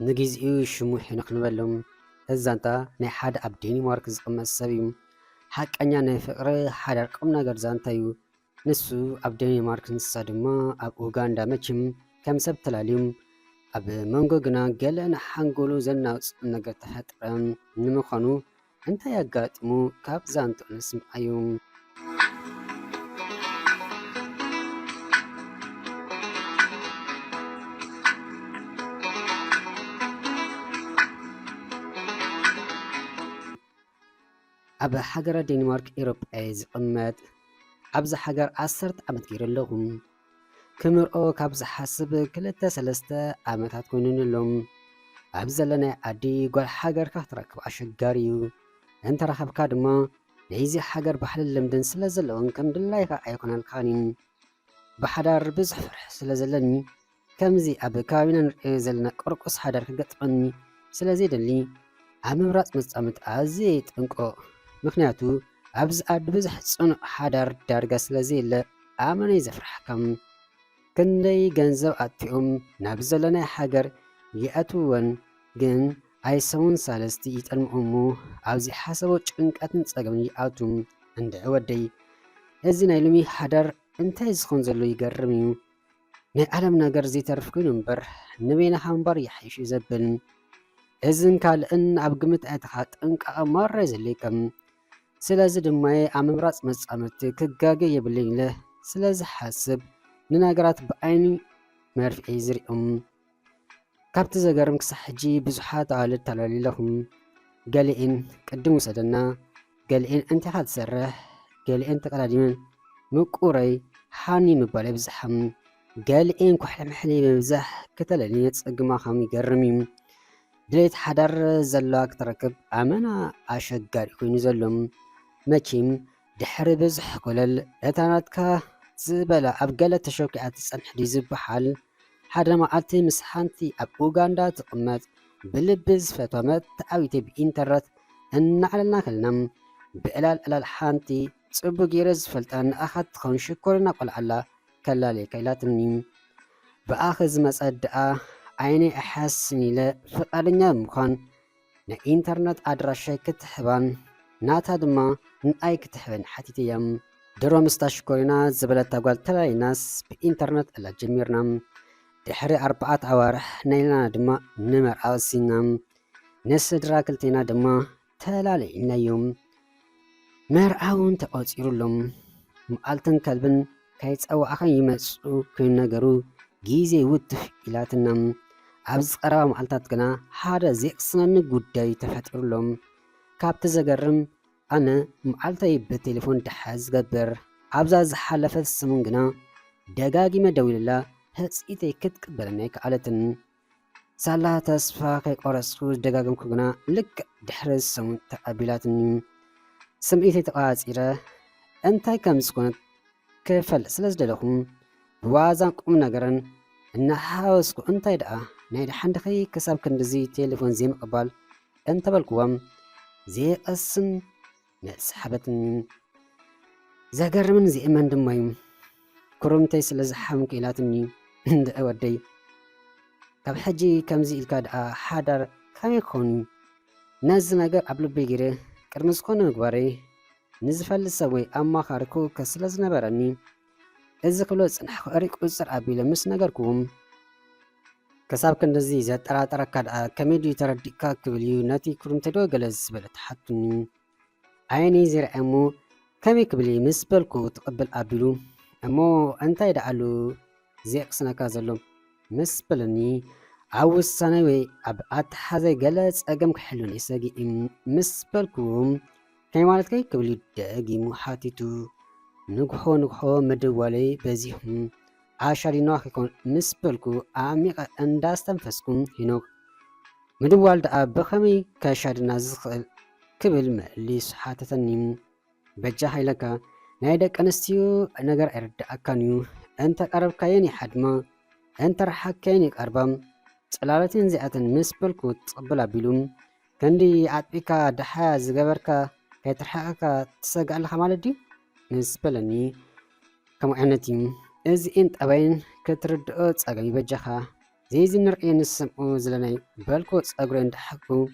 ንግዚኡ ሽሙሕ ንክንበሎም እዛንታ ናይ ሓደ ኣብ ዴንማርክ ዝቕመጥ ሰብ እዩ። ሓቀኛ ናይ ፍቕሪ ሓዳር ቁም ነገር ዛንታ እዩ። ንሱ ኣብ ዴንማርክ ንሳ ድማ ኣብ ኡጋንዳ መችም ከም ሰብ ተላልዮም ኣብ መንጎ ግና ገለ ንሓንጎሉ ዘናውፅ ነገር ተፈጥረ ንምዃኑ እንታይ ኣጋጢሙ ካብ ዛንትኡ ንስምዓ እዩ። ኣብ ሃገረ ዴንማርክ ኤሮጳ ዝቕመጥ ኣብዚ ሃገር 10 ዓመት ገይረ ኣለኹ። ክምርኦ ካብ ዝሓስብ 2-3 ዓመታት ኮይኑን ኣሎም። ኣብ ዘለናይ ዓዲ ጓል ሃገርካ ክትረክብ ኣሸጋሪ እዩ። እንተረኸብካ ድማ ናይዚ ሃገር ባህልን ልምድን ስለ ዘለዎን ከም ድላይካ ኣይኮነልካን። ብሓዳር ብዙሕ ፍርሒ ስለ ዘለኒ ከምዚ ኣብ ከባቢና ንሪኦ ዘለና ቆርቆስ ሓዳር ክገጥመኒ ስለዘይደሊ ኣብ ምምራፅ መፃምት ኣዝየ ይጥንቀቕ። ምክንያቱ ኣብዚ ዓዲ ብዙሕ ፅኑዕ ሓዳር ዳርጋ ስለዘየለ ኣመነይ ዘፍርሐካም ክንደይ ገንዘብ ኣጥፊኦም ናብ ዘለናይ ሃገር ይኣትውወን ግን ኣይሰሙን ሳለስቲ ይጠልምኦሙ ኣብዚ ሓሰቦ ጭንቀትን ፀገምን ይኣቱ እንደ ወደይ እዚ ናይ ሎሚ ሓዳር እንታይ ዝኾን ዘሎ ይገርም እዩ። ናይ ዓለም ነገር ዘይተርፍ ኮይኑ እምበር ንበይናኻ እምበር ይሓይሽ ዘብል እዝን ካልእን ኣብ ግምት ኣእትኻ ጥንቃቐ ማራይ ዘለይከም ስለዚ ድማ ኣብ ምምራፅ መፃምድቲ ክጋገ የብለይለ ስለዚ ሓስብ ንነገራት ብዓይኒ መርፍዒ ዝሪኦም ካብቲ ዘገርም ክሳብ ሕጂ ብዙሓት ኣዋልድ ተላሊለኹም ገሊአን ቅድም ውሰደና ገሊአን እንቲኻ ትሰርሕ ገሊአን ተቀዳዲመን ምቁረይ ሓኒ ምባል ብዝሓም ገሊአን ኩሕልምሕሊ ብምብዛሕ ከተለልየ ፀግማኸም ይገርም እዩ። ድሌት ሓዳር ዘለዋ ክትረክብ ኣመና ኣሸጋሪ ኮይኑ ዘሎም መቼም ድሕሪ ብዙሕ ኮለል እታ ናትካ ዝበላ ኣብ ገለ ተሸኪዓ ትፀንሕ ዲ ዝበሃል ሓደ መዓልቲ ምስ ሓንቲ ኣብ ኡጋንዳ ትቕመጥ ብልቢ ዝፈትዋ መተዓዊተ ብኢንተርነት እናዕለልና ከለና ብዕላል ዕላል ሓንቲ ፅቡቅ ገይረ ዝፈልጣ ንኣኻት ትኸውን ሽኮርና ቆልዓላ ከላለየካ ኢላትኒ ብኣኸ ዝመፀ ድኣ ዓይነይ ኣሓስን ኢለ ፍቃደኛ ብምዃን ናይ ኢንተርነት ኣድራሻይ ክትሕባን ናታ ድማ ንኣይ ክትሕበን ሓቲት እያ። ድሮ ምስታ ሽኮሪና ዝበለታ ጓል ተላሊናስ ብኢንተርነት ዕላ ጀሚርና ድሕሪ 4 ኣዋርሕ ናይልና ድማ ንመርዓ ወሲና ንስድራ ክልቴና ድማ ተላሊዕና እዮም። መርዓውን ተቆፂሩሎም መዓልትን ከልብን ካይፀዋዕኸን ይመፁ ኮይኑ ነገሩ ግዜ ውትፍ ኢላትና ኣብዚ ቀረባ መዓልታት ግና ሓደ ዘቕስነኒ ጉዳይ ተፈጢሩሎም ካብቲ ዘገርም ኣነ መዓልተይ ብቴሌፎን ድሓዝ ዝገብር ኣብዛ ዝሓለፈት ሰሙን ግና ደጋጊመ ደዊልላ ህፂተይ ክትቅበለና ይከኣለትን ሳላ ተስፋ ከይቆረፅኩ ደጋገምኩ ግና ልክዕ ድሕሪ ሰሙን ተቐቢላትኒ ስምዒተይ ተቋፂረ እንታይ ከም ዝኾነት ክፈልጥ ስለ ዝደለኹም ብዋዛን ቁም ነገርን እናሓወስኩ እንታይ ደኣ ናይ ድሓንድኸይ ክሳብ ክንዲዚ ቴሌፎን ዘይምቕባል እንተበልክዎም ዘይቀስን መስሓበትን ዘገርምን ዝእመን ድማ እዩ። ኩርምተይ ስለ ዝሓምኩ ኢላትኒ እንደ ወደይ ካብ ሕጂ ከምዚ ኢልካ ደኣ ሓዳር ከመይ ክኸውን ነዚ ነገር ኣብ ልበይ ገይረ ቅድሚ ዝኾነ ምግባረይ ንዝፈልጥ ሰብ ወይ ኣማኻሪ ክውከ ስለ ዝነበረኒ እዚ ክብሎ ፅንሕ ክእሪ ቁፅር ኣቢለ ምስ ነገርክዎም ክሳብ ክንደዚ ዘጠራጠረካ ደኣ ከመይ ድዩ ተረዲእካ ክብል እዩ ነቲ ኩርምተይ ዶ ገለ ዝበለ ተሓቱኒ ዓይነይ ዘይርአየ እሞ ከመይ ክብል ምስ በልኩ ትቕብል ኣቢሉ እሞ እንታይ ደኣሉ ዘየቕስነካ ዘሎ ምስ በለኒ ኣብ ውሳነይ ወይ ኣብ ኣተሓዘይ ገለ ፀገም ክሕሉን ይሰጊእ ምስ በልኩም ከመይ ማለት ከይ ክብል ደጊሙ ሓቲቱ ንግሖ ምድዋለይ በዚሁም ኣሻዲና ክኮን ምስ በልኩ ዓሚቐ እንዳስተንፈስኩም ሂኖክ ምድዋል ደኣ ብኸመይ ከሻድና ዝኽእል ክብል መሊሱ ሓተተኒ በጃ ሃይለካ ናይ ደቂ ኣንስትዮ ነገር ኣይርዳእካን እዩ እንተቀረብካየን ይሓድማ እንተረሓካየን ይቀርባ ፅላለትን ዚኣትን ምስ በልኩ ትቕብል ኣቢሉ ከንዲ ኣጥቢካ ድሓያ ዝገበርካ ከይትርሓቐካ ትሰግእ ኣለኻ ማለት ድዩ ምስ በለኒ ከምኡ ዓይነት እዩ እዚአን ጠባይን ክትርድኦ ፀገም ይበጃኻ زي نرئي نسمعو زلناي بلكو تصغري اندحكو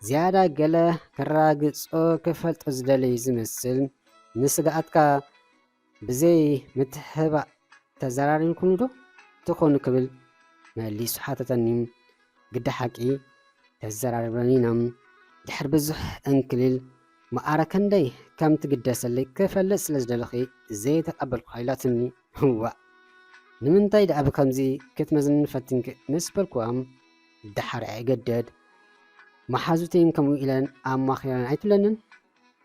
زيادة قلا كراقص او كفلت ازدلي زمسل نسقاتكا بزي متحبا تزرارين كنودو تخون كبل ماليس حاتتنيم قد حقي تزراربنينم دحر بزح انكليل ما أراكندي كم تقدس اللي كفلس لزدلخي زي تقبل خيلاتني هو نمنتاي دعب كمزي كتمزن فتنك مسبلكوام دحر عقدد ما حازوتين كمو إلان أما خيران عيتلنن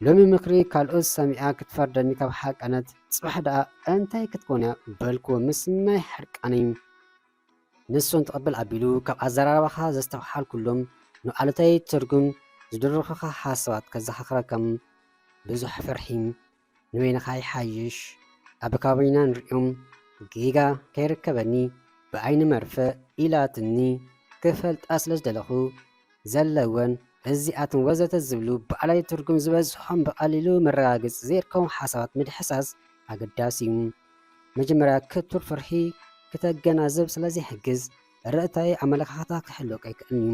لومي مكري كالوس سامعا كتفردني كاب حق أنت صبح دا أنتاي كتكونا بلكو مسماي حرق أنيم نسون تقبل أبيلو كاب أزرار وخا زستوحال كلهم نقالتاي ترقم زدرخخا حاسوات كزخخرا كم بزح فرحيم نوين خاي حايش أبكابينا نريم جيجا كيركبني بعين مرفأ إلى تني كفلت أسلج دلخو زلون እዚኣትን ወዘተ ዝብሉ ብዓላይ ትርጉም ዝበዝሖም ብቐሊሉ መረጋገፂ ዘይርከቦም ሓሳባት ምድሕሳስ ኣገዳሲ እዩ። መጀመርያ ክቱር ፍርሒ ክተገናዘብ ስለዘይሕግዝ ርእታዊ ኣመለኻኽታ ክሕልወካ ይክእል እዩ።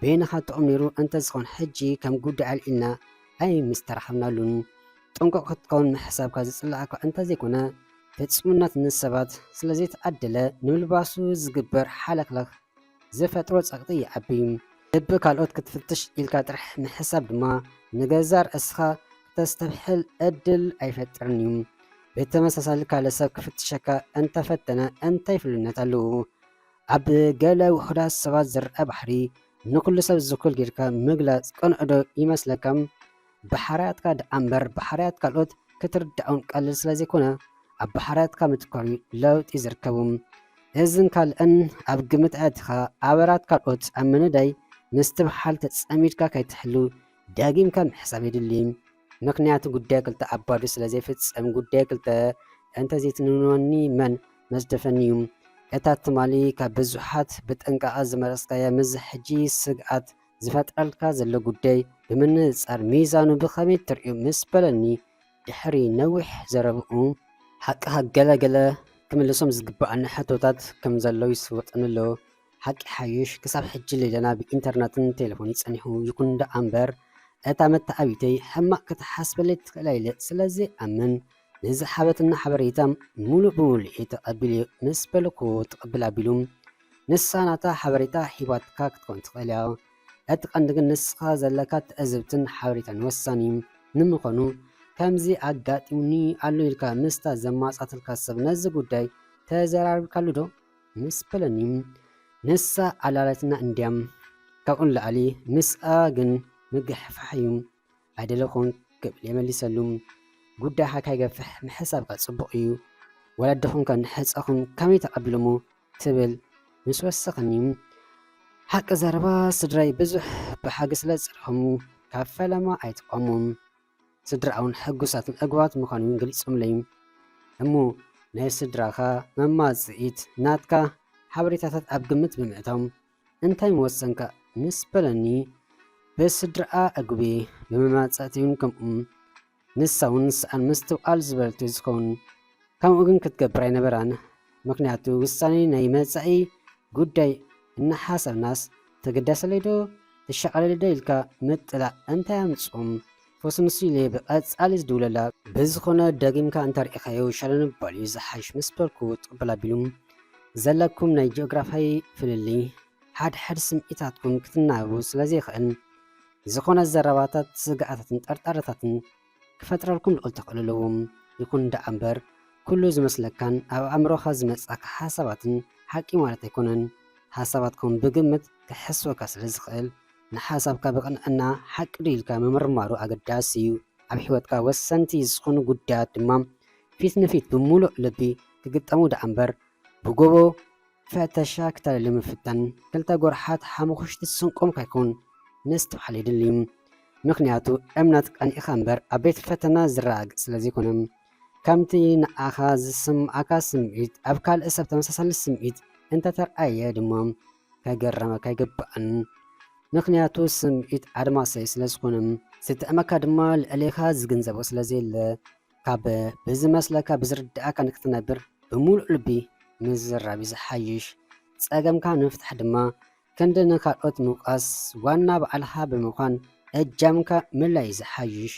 በይንኻ ጥቕም ነይሩ እንተዝኾን ሕጂ ከም ጉዳይ ኣልዒልና ኣይ ምስተረኸብናሉን ጥንቁቕ ክትከውን ምሕሳብካ ዝፅላኣካ እንተዘይኮነ ፍጹምነት ንሰባት ስለዘይተዓደለ ንምልባሱ ዝግበር ሓለክለኽ ዝፈጥሮ ጸቕጢ ይዓቢ። ልብ ካልኦት ክትፍትሽ ኢልካ ጥራሕ ምሕሳብ ድማ ንገዛር እስኻ ክተስተብሕል ዕድል ኣይፈጥርን እዩ። ብተመሳሳሊ ካልእ ሰብ ክፍትሸካ እንተፈተነ እንታይ ፍሉነት ኣለዎ? ኣብ ገለ ውሑዳት ሰባት ዝርአ ባሕሪ ንኩሉ ሰብ ዝውክል ጌርካ ምግላፅ ቅንዕዶ ይመስለካም? ብሓርያትካ ደኣ እምበር ብሓርያት ካልኦት ክትርድዖን ቀሊል ስለዘይኮነ ኣብ ባሕርያትካ ምትካር ለውጢ ዝርከቡ እዝን ካልእን ኣብ ግምት ኣእቲኻ ኣበራት ካልኦት ኣብ ምንዳይ ምስትብሓል ተጸሚድካ ከይትሕሉ ዳጊምካ ምሕሳብ የድልይም። ምክንያቱ ጉዳይ ክልተ ኣባዱ ስለዘይፍጸም ጉዳይ ክልተ እንተዘይትንንወኒ መን መዝደፈኒ እዩ። እታ ትማሊ ካብ ብዙሓት ብጥንቃቐ ዝመረፅካያ ምዝ ሕጂ ስግኣት ዝፈጥረልካ ዘሎ ጉዳይ ብምንጻር ሚዛኑ ብኸመይ ትርእዩ ምስ በለኒ ድሕሪ ነዊሕ ዘረብኡ ሓቂኻ ገለገለ ክምልሶም ዝግባአኒ ሕቶታት ከም ዘለው ይስወጥን ኣሎ። ሓቂ ሓይሽ ክሳብ ሕጂ ሌለና ብኢንተርነትን ቴሌፎን ይጸኒሑ ይኩን ደኣ እምበር እታ መተዓቢተይ ሕማቕ ክትሓስበለይ ትኽእል ኣይልእ። ስለዚ ኣምን ነዚ ሓበትና ሓበሬታ ሙሉእ ብሙሉእ ተቐቢል ምስ በለኩ ትቕብል ኣቢሉ ንሳ ናታ ሓበሬታ ሂባትካ ክትኮን ትኽእል እያ። እቲ ቀንዲ ግን ንስኻ ዘለካ ትዕዝብትን ሓበሬታን ወሳኒ ንምዃኑ ከምዚ ኣጋጢሙኒ ኣሎ ኢልካ ምስታ ዘማፃትልካ ሰብ ነዚ ጉዳይ ተዘራርብካሉ ዶ ምስ በለኒ ንሳ ኣላላትና እንድያም ካብኡን ላዕሊ ምስኣ ግን ምግሕፋሕ እዩ ኣይደለኹን ክብል የመሊሰሉ። ጉዳይካ ካይገፍሕ ምሕሳብካ ጽቡቕ እዩ ወለድኹምከ ንሕፀኹም ከመይ ተቐቢሎሞ ትብል ምስ ወሰኸኒ ሓቂ ዘረባ ስድራይ ብዙሕ ብሓቂ ስለ ዝፀርሖሙ ካብ ፈለማ ኣይትቋሙም። ስድራውን ሕጉሳትን እግባት ምዃኑ ገሊፆምለይ እሞ ናይ ስድራኻ መማፅኢት ናትካ ሓበሬታታት ኣብ ግምት ብምእቶም እንታይ መወሰንካ ምስ በለኒ ብስድራኣ እግቤ ብምማፀእትዩን ከምኡ ንሳውን ንስኣን ምስትብቃል ዝበለቱ ዝኸውን ከምኡ ግን ክትገብር ኣይነበራን። ምክንያቱ ውሳኔ ናይ መጻኢ ጉዳይ እናሓሰብናስ ተገዳሰለይ ዶ ተሸቐለለ ዶ ኢልካ ምጥላእ እንታይ ኣምፅኦም ፈስንሱ ኢለ ብቐፃሊ ዝድውለላ ብዝኾነ ደጊምካ እንተሪኢኻዮ ሻለነ ባል እዩ ዝሓይሽ ምስ በልኩ ትቕበል ኣቢሉ ዘለኩም ናይ ጂኦግራፋዊ ፍልሊ ሓድሓድ ስምዒታትኩም ክትናበቡ ስለዘይኽእል ዝኾነ ዘረባታት ስግኣታትን ጠርጣረታትን ክፈጥረልኩም ልቕል ተኽእሉ ኣለዎም። ይኹን ደኣ እምበር ኩሉ ዝመስለካን ኣብ ኣእምሮኻ ዝመጻካ ሓሳባትን ሓቂ ማለት ኣይኮነን። ሓሳባትኩም ብግምት ክሕስወካ ስለ ዝኽእል ንሓሳብካ ብቕንዕና ሓቂ ዶ ኢልካ ምምርማሩ ኣገዳሲ እዩ። ኣብ ሂወትካ ወሰንቲ ዝኾኑ ጉዳያት ድማ ፊት ንፊት ብምሉእ ልቢ ክግጠሙ ደኣ እምበር ብጎቦ ፈተሻ ክተለሊ ምፍታን ክልተ ጎርሓት ሓሙኽሽቲ ስንቆም ካይኮን ንስትብሓል የድልዩ። ምክንያቱ እምነት ቀኒኢኻ እምበር ኣብ ቤት ፈተና ዝረጋግፅ ስለዘይኮነ ከምቲ ንኣኻ ዝስምዓካ ስምዒት ኣብ ካልእ ሰብ ተመሳሳሊ ስምዒት እንተተረኣየ ድማ ከገረመካ ይግባእን። ምክንያቱ ስምዒት ኣድማሰይ ስለዝኾነ ዝተእመካ ድማ ልዕሌኻ ዝግንዘቦ ስለዘየለ ካብ ብዝመስለካ ብዝርድኣካ ንክትነብር ብምሉእ ልቢ ምዝራብ ዝሓይሽ ፀገምካ ንምፍታሕ ድማ ክንዲ ንካልኦት ምውቃስ ዋና በዓልካ ብምዃን እጃምካ ምላይ ዝሓይሽ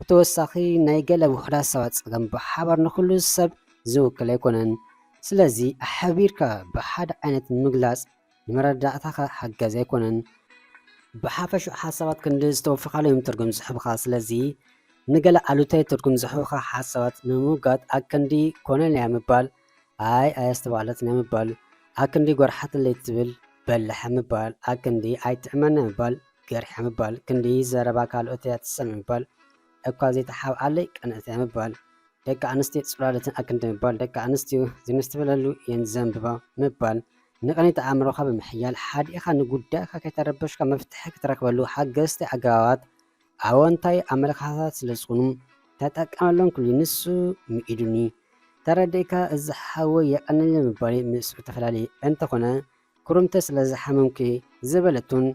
ብተወሳኺ ናይ ገለ ውሕዳት ሰባት ፀገም ብሓባር ንኩሉ ሰብ ዝውክል ኣይኮነን። ስለዚ ሓቢርካ ብሓደ ዓይነት ምግላፅ ንመረዳእታካ ሓጋዚ ኣይኮነን። ብሓፈሽኡ ሓሳባት ክንዲ ዝተወፈኻሉ እዮም ትርጉም ዝሕብካ። ስለዚ ንገለ ኣሉታዊ ትርጉም ዝሕብካ ሓሳባት ንምውጋድ ኣብ ክንዲ ኮነንያ ምባል ኣይ ኣየስተባዕለት ምባል ኣብ ክንዲ ጎርሓትለይ ትብል በላሐ ምባል ኣብ ክንዲ ኣይትዕመና ምባል ገርሐ ምባል ክንዲ ዘረባ ካልኦት እያ ትሰምዕ ምባል እኳ ዘይተሓብኣለይ ቀንእት እያ ምባል ደቂ ኣንስትዮ ፅላሎትን ኣብ ክንዲ ምባል ደቂ ኣንስትዮ ዝንስትበለሉ እየን ዘንብባ ምባል ንቀኒት ኣእምሮካ ብምሕያል ሓዲእኻ ንጉዳይካ ከይተረበሽካ መፍትሒ ክትረክበሉ ሓገዝቲ ኣገባባት ኣወንታዊ ኣመለካከታት ስለዝኾኑ ተጠቀመሎም ክሉ ንሱ ሚኢዱኒ ተረዲእካ እዚ ሓወይ የቀንል ምባል ምስኡ ተፈላለየ እንተኾነ ኩርምተ ስለዝሓመምኪ ዝበለቱን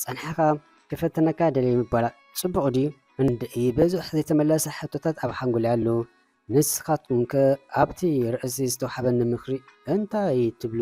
ፀንሐኻ ክፈተነካ ደልየ ምባላ ፅቡቅ ድዩ እንድኢ ብዙሕ ዘይተመለሰ ሕቶታት ኣብ ሓንጎለይ ኣሎ። ንስኻትኩም ከ ኣብቲ ርእሲ ዝተዋሓበኒ ምክሪ እንታይ ትብሉ?